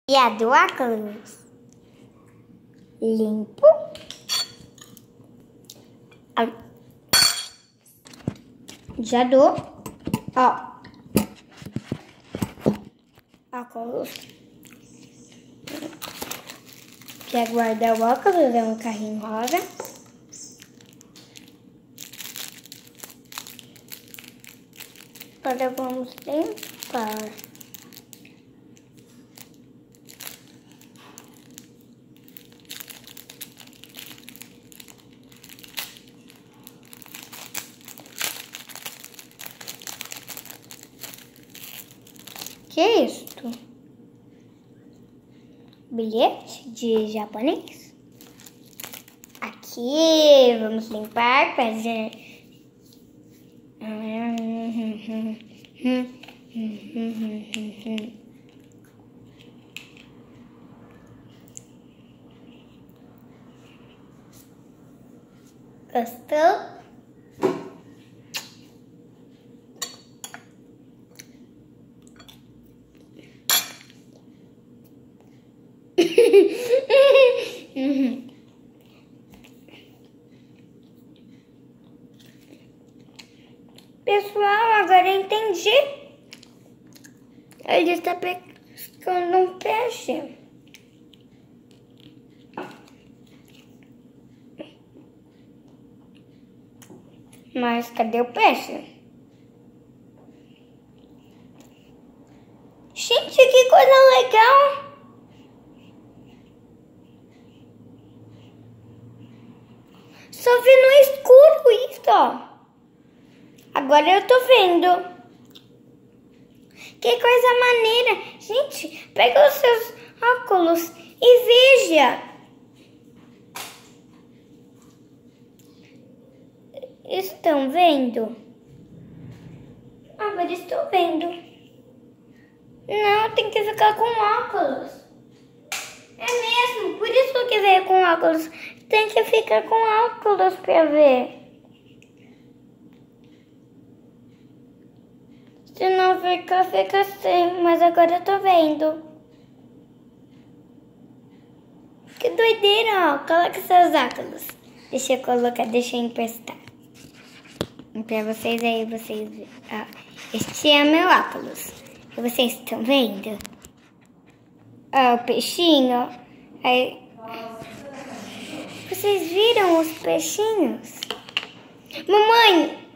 E a do óculos limpo. Já do óculos. Já guarda o óculos, é um carrinho rosa. Agora vamos limpar. Que é isto? Bilhete de japonês? Aqui, vamos limpar, fazer... Gostou? Pessoal, agora eu entendi. Ele está pescando um peixe. Mas cadê o peixe? Gente, que coisa legal! Só vi no escuro isso, ó. Agora eu tô vendo. Que coisa maneira. Gente, pega os seus óculos e veja. Estão vendo? Agora estou vendo. Não, tem que ficar com óculos. É mesmo, por isso que veio com óculos. Tem que ficar com óculos pra ver. Se não fica, fica sem. Mas agora eu tô vendo. Que doideira, ó. Coloca seus óculos. Deixa eu colocar, deixa eu emprestar. Pra vocês aí, vocês verem. Ó, este é meu óculos. E vocês estão vendo? Ó, o peixinho. Aí... Vocês viram os peixinhos? Mamãe!